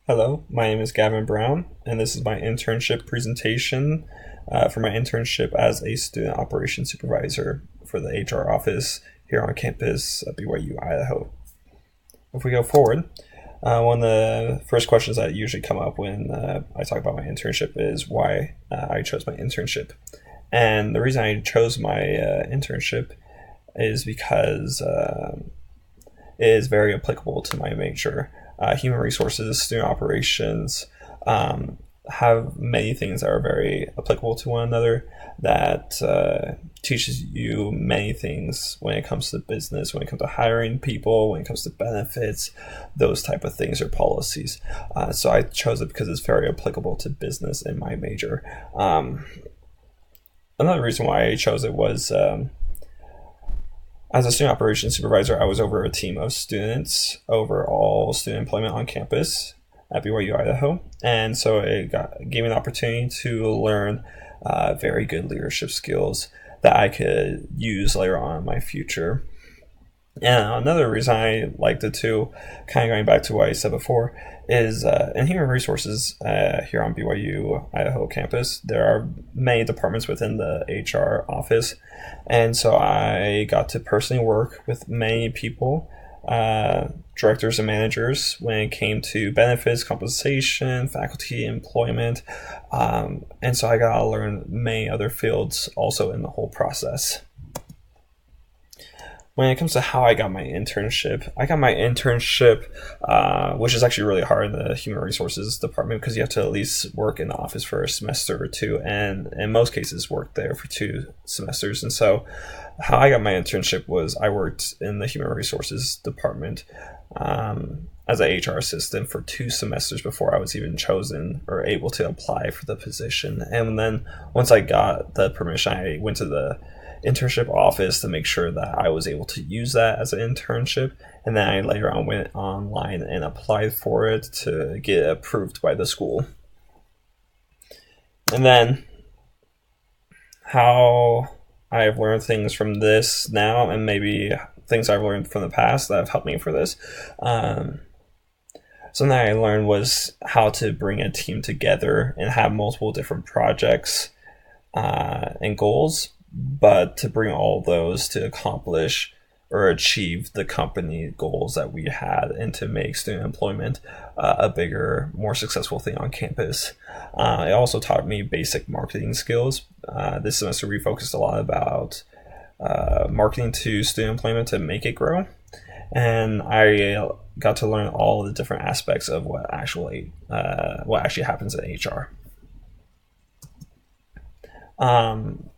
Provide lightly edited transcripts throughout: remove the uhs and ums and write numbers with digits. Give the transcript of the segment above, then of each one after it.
Hello, my name is Gavin Brown, and this is my internship presentation for my internship as a student operations supervisor for the HR office here on campus at BYU, Idaho. If we go forward, one of the first questions that usually come up when I talk about my internship is why I chose my internship. And the reason I chose my internship is because it is very applicable to my major. Human resources, student operations have many things that are very applicable to one another that teaches you many things when it comes to business, when it comes to hiring people, when it comes to benefits, those type of things or policies. So I chose it because it's very applicable to business in my major. Another reason why I chose it was as a student operations supervisor, I was over a team of students over all student employment on campus at BYU, Idaho. And so gave me an opportunity to learn very good leadership skills that I could use later on in my future. And another reason I liked it too, kind of going back to what I said before, is in human resources here on BYU Idaho campus, there are many departments within the HR office. And so I got to personally work with many people, directors and managers, when it came to benefits, compensation, faculty, employment. And so I got to learn many other fields also in the whole process. When it comes to how I got my internship, which is actually really hard in the human resources department because you have to at least work in the office for a semester or two, and in most cases work there for 2 semesters. And so how I got my internship was I worked in the human resources department as an HR assistant for 2 semesters before I was even chosen or able to apply for the position. And then once I got the permission, I went to the internship office to make sure that I was able to use that as an internship, and then I later on went online and applied for it to get approved by the school. And then how I've learned things from this now, and maybe things I've learned from the past that have helped me for this. Something I learned was how to bring a team together and have multiple different projects and goals, but to bring all those to accomplish or achieve the company goals that we had and to make student employment a bigger, more successful thing on campus. It also taught me basic marketing skills. This semester we focused a lot about marketing to student employment to make it grow. And I got to learn all the different aspects of what actually happens in HR.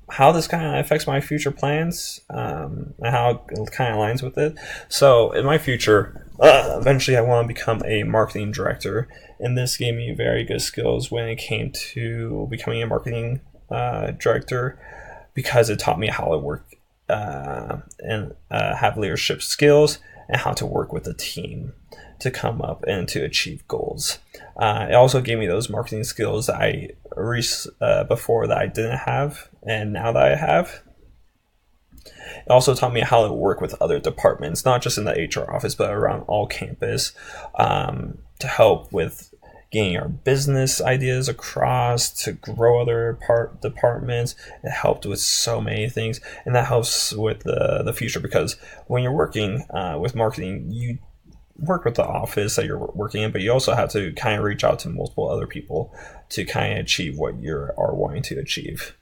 How this kind of affects my future plans and how it kind of aligns with it. So in my future, eventually I want to become a marketing director, and this gave me very good skills when it came to becoming a marketing director because it taught me how to work and have leadership skills and how to work with a team to come up and to achieve goals. It also gave me those marketing skills that I before that I didn't have, and now that I have. It also taught me how to work with other departments, not just in the HR office, but around all campus, to help with getting our business ideas across, to grow other departments. It helped with so many things, and that helps with the future because when you're working with marketing, you work with the office that you're working in, but you also have to kind of reach out to multiple other people to kind of achieve what you are wanting to achieve.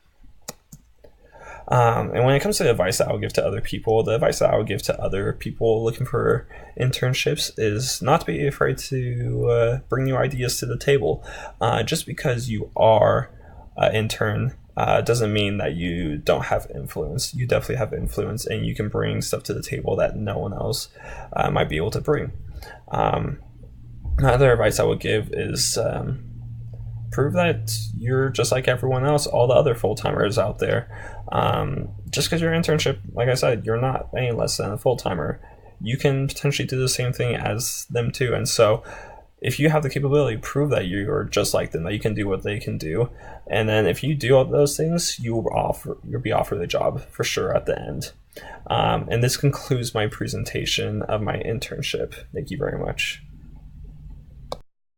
And when it comes to advice that I would give to other people, the advice that I would give to other people looking for internships is not to be afraid to bring new ideas to the table. Just because you are an intern doesn't mean that you don't have influence. You definitely have influence, and you can bring stuff to the table that no one else might be able to bring. Another advice I would give is prove that you're just like everyone else, all the other full-timers out there. Just because you're an internship, like I said, you're not any less than a full-timer. You can potentially do the same thing as them too. And so if you have the capability, prove that you're just like them, that you can do what they can do. And then if you do all those things, you'll be offered a job for sure at the end. And this concludes my presentation of my internship. Thank you very much.